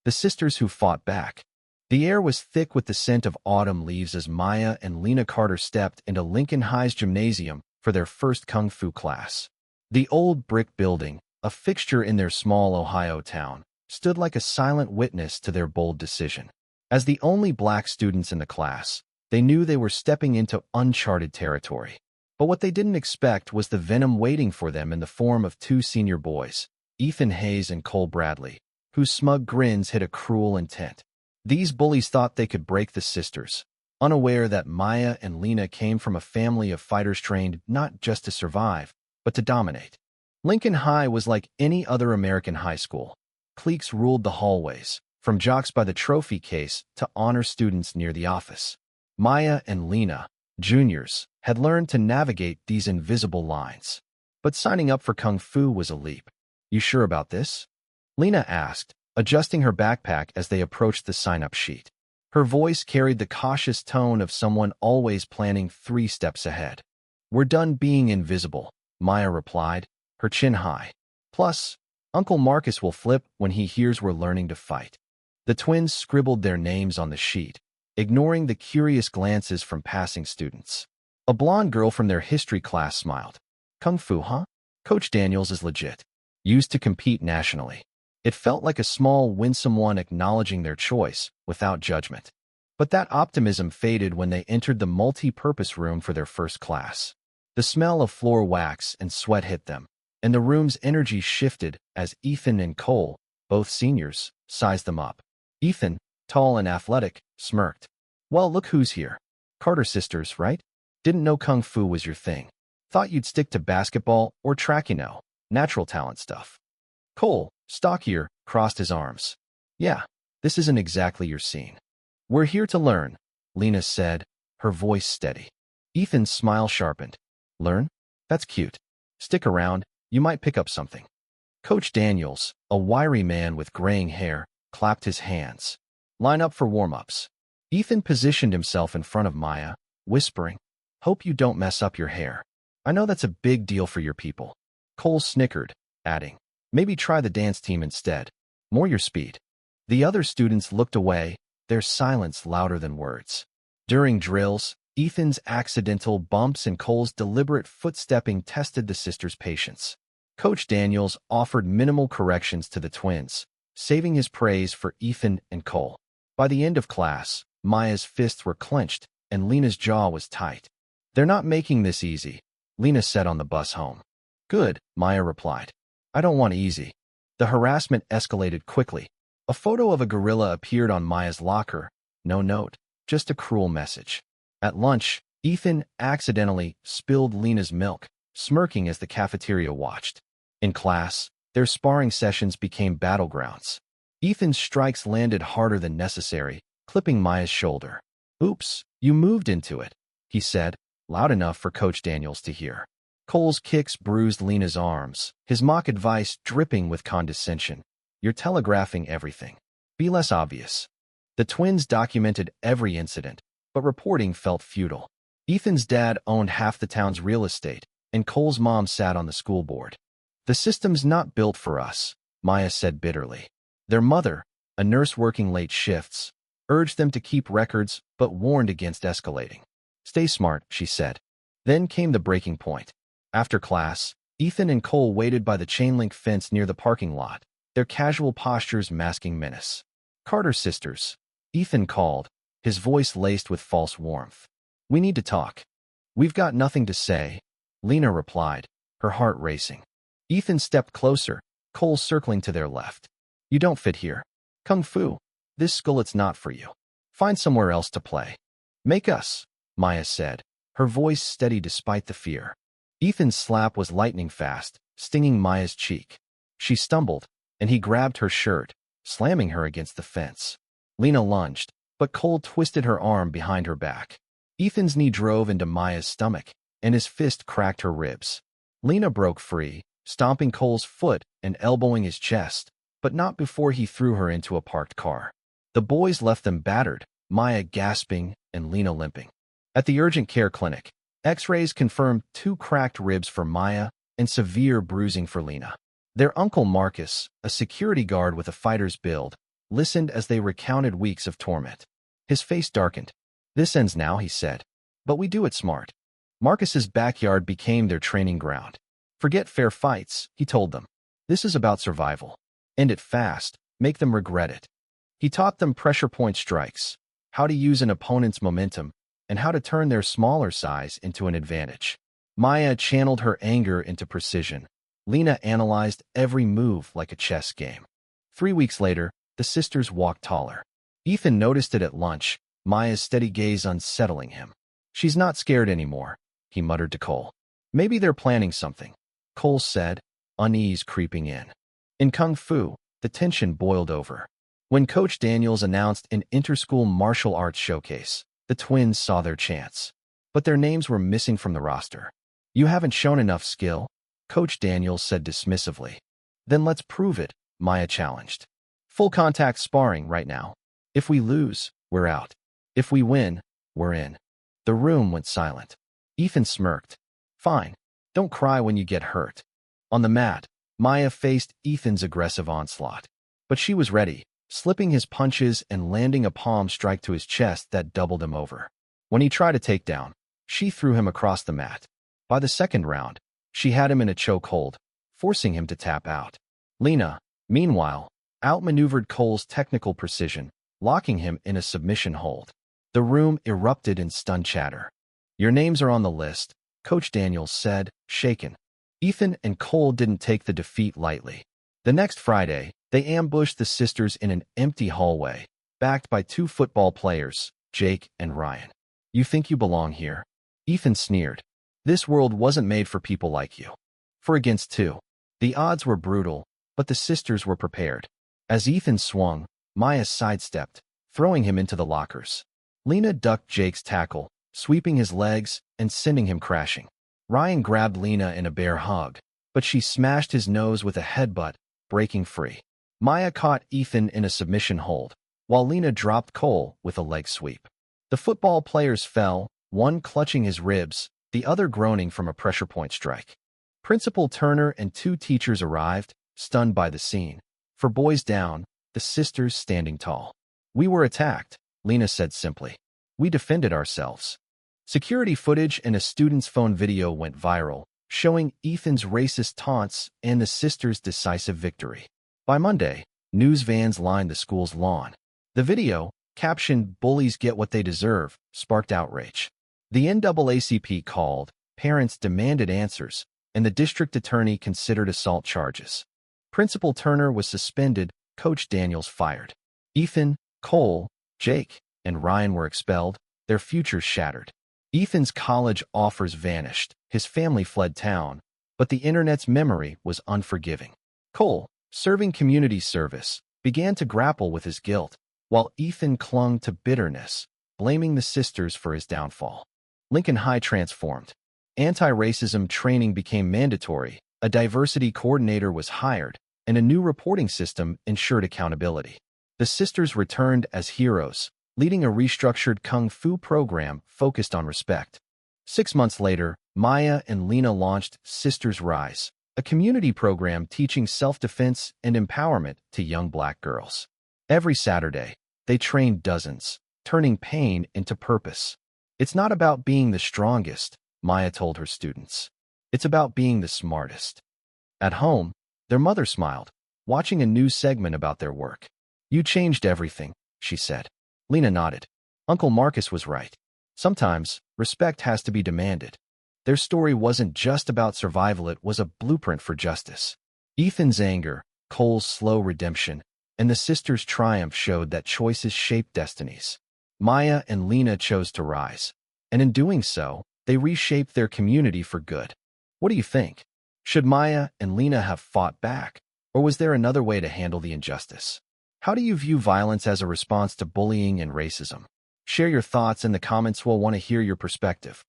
the sisters who fought back. The air was thick with the scent of autumn leaves as Maya and Lena Carter stepped into Lincoln High's gymnasium for their first kung fu class. The old brick building, a fixture in their small Ohio town, stood like a silent witness to their bold decision. As the only black students in the class, they knew they were stepping into uncharted territory. But what they didn't expect was the venom waiting for them in the form of two senior boys, Ethan Hayes and Cole Bradley, whose smug grins hid a cruel intent. These bullies thought they could break the sisters, unaware that Maya and Lena came from a family of fighters trained not just to survive, but to dominate. Lincoln High was like any other American high school. Cliques ruled the hallways, from jocks by the trophy case to honor students near the office. Maya and Lena, juniors, had learned to navigate these invisible lines. But signing up for Kung Fu was a leap. "You sure about this?" Lena asked, adjusting her backpack as they approached the sign-up sheet. Her voice carried the cautious tone of someone always planning 3 steps ahead. "We're done being invisible," Maya replied, her chin high. "Plus, Uncle Marcus will flip when he hears we're learning to fight." The twins scribbled their names on the sheet, ignoring the curious glances from passing students. A blonde girl from their history class smiled. "Kung Fu, huh? Coach Daniels is legit. Used to compete nationally." It felt like a small, winsome one acknowledging their choice, without judgment. But that optimism faded when they entered the multi-purpose room for their first class. The smell of floor wax and sweat hit them, and the room's energy shifted as Ethan and Cole, both seniors, sized them up. Ethan, tall and athletic, smirked. "Well, look who's here. Carter sisters, right? Didn't know Kung Fu was your thing. Thought you'd stick to basketball or track, natural talent stuff." Cole, stockier, crossed his arms. "Yeah, this isn't exactly your scene." "We're here to learn," Lena said, her voice steady. Ethan's smile sharpened. "Learn? That's cute. Stick around, you might pick up something." Coach Daniels, a wiry man with graying hair, clapped his hands. "Line up for warm-ups." Ethan positioned himself in front of Maya, whispering, "Hope you don't mess up your hair. I know that's a big deal for your people." Cole snickered, adding, "Maybe try the dance team instead. More your speed." The other students looked away, their silence louder than words. During drills, Ethan's accidental bumps and Cole's deliberate footstepping tested the sisters' patience. Coach Daniels offered minimal corrections to the twins, saving his praise for Ethan and Cole. By the end of class, Maya's fists were clenched and Lena's jaw was tight. "They're not making this easy," Lena said on the bus home. "Good," Maya replied. "I don't want easy." The harassment escalated quickly. A photo of a gorilla appeared on Maya's locker. No note, just a cruel message. At lunch, Ethan accidentally spilled Lena's milk, smirking as the cafeteria watched. In class, their sparring sessions became battlegrounds. Ethan's strikes landed harder than necessary, clipping Maya's shoulder. "Oops, you moved into it," he said, loud enough for Coach Daniels to hear. Cole's kicks bruised Lena's arms, his mock advice dripping with condescension. "You're telegraphing everything. Be less obvious." The twins documented every incident, but reporting felt futile. Ethan's dad owned half the town's real estate, and Cole's mom sat on the school board. "The system's not built for us," Maya said bitterly. Their mother, a nurse working late shifts, urged them to keep records but warned against escalating. "Stay smart," she said. Then came the breaking point. After class, Ethan and Cole waited by the chain-link fence near the parking lot, their casual postures masking menace. "Carter sisters," Ethan called, his voice laced with false warmth. "We need to talk." "We've got nothing to say," Lena replied, her heart racing. Ethan stepped closer, Cole circling to their left. "You don't fit here. Kung Fu. This school, it's not for you. Find somewhere else to play." "Make us," Maya said, her voice steady despite the fear. Ethan's slap was lightning fast, stinging Maya's cheek. She stumbled, and he grabbed her shirt, slamming her against the fence. Lena lunged, but Cole twisted her arm behind her back. Ethan's knee drove into Maya's stomach, and his fist cracked her ribs. Lena broke free, stomping Cole's foot and elbowing his chest, but not before he threw her into a parked car. The boys left them battered, Maya gasping and Lena limping. At the urgent care clinic, X-rays confirmed 2 cracked ribs for Maya and severe bruising for Lena. Their uncle Marcus, a security guard with a fighter's build, listened as they recounted weeks of torment. His face darkened. "This ends now," he said. "But we do it smart." Marcus's backyard became their training ground. "Forget fair fights," he told them. "This is about survival. End it fast, make them regret it." He taught them pressure point strikes, how to use an opponent's momentum, and how to turn their smaller size into an advantage. Maya channeled her anger into precision. Lena analyzed every move like a chess game. 3 weeks later, the sisters walked taller. Ethan noticed it at lunch, Maya's steady gaze unsettling him. "She's not scared anymore," he muttered to Cole. "Maybe they're planning something," Cole said, unease creeping in. In Kung Fu, the tension boiled over. When Coach Daniels announced an inter-school martial arts showcase, the twins saw their chance. But their names were missing from the roster. "You haven't shown enough skill," Coach Daniels said dismissively. "Then let's prove it," Maya challenged. "Full contact sparring right now. If we lose, we're out. If we win, we're in." The room went silent. Ethan smirked. "Fine. Don't cry when you get hurt." On the mat, Maya faced Ethan's aggressive onslaught. But she was ready, slipping his punches and landing a palm strike to his chest that doubled him over. When he tried a takedown, she threw him across the mat. By the second round, she had him in a chokehold, forcing him to tap out. Lena, meanwhile, outmaneuvered Cole's technical precision, locking him in a submission hold. The room erupted in stunned chatter. "Your names are on the list," Coach Daniels said, shaken. Ethan and Cole didn't take the defeat lightly. The next Friday, they ambushed the sisters in an empty hallway, backed by 2 football players, Jake and Ryan. "You think you belong here?" Ethan sneered. "This world wasn't made for people like you." 4-2. The odds were brutal, but the sisters were prepared. As Ethan swung, Maya sidestepped, throwing him into the lockers. Lena ducked Jake's tackle, sweeping his legs and sending him crashing. Ryan grabbed Lena in a bear hug, but she smashed his nose with a headbutt, breaking free. Maya caught Ethan in a submission hold, while Lena dropped Cole with a leg sweep. The football players fell, one clutching his ribs, the other groaning from a pressure point strike. Principal Turner and 2 teachers arrived, stunned by the scene. For boys down, the sisters standing tall. "We were attacked," Lena said simply. "We defended ourselves." Security footage and a student's phone video went viral, showing Ethan's racist taunts and the sisters' decisive victory. By Monday, news vans lined the school's lawn. The video, captioned "Bullies get what they deserve," sparked outrage. The NAACP called, parents demanded answers, and the district attorney considered assault charges. Principal Turner was suspended, Coach Daniels fired. Ethan, Cole, Jake, and Ryan were expelled, their futures shattered. Ethan's college offers vanished, his family fled town, but the internet's memory was unforgiving. Cole, serving community service, began to grapple with his guilt, while Ethan clung to bitterness, blaming the sisters for his downfall. Lincoln High transformed. Anti-racism training became mandatory, a diversity coordinator was hired, and a new reporting system ensured accountability. The sisters returned as heroes, leading a restructured Kung Fu program focused on respect. 6 months later, Maya and Lena launched Sisters Rise, a community program teaching self-defense and empowerment to young Black girls. Every Saturday, they trained dozens, turning pain into purpose. "It's not about being the strongest," Maya told her students. "It's about being the smartest." At home, their mother smiled, watching a news segment about their work. "You changed everything," she said. Lena nodded. Uncle Marcus was right. Sometimes, respect has to be demanded. Their story wasn't just about survival, it was a blueprint for justice. Ethan's anger, Cole's slow redemption, and the sisters' triumph showed that choices shape destinies. Maya and Lena chose to rise, and in doing so, they reshaped their community for good. What do you think? Should Maya and Lena have fought back, or was there another way to handle the injustice? How do you view violence as a response to bullying and racism? Share your thoughts in the comments. We'll want to hear your perspective.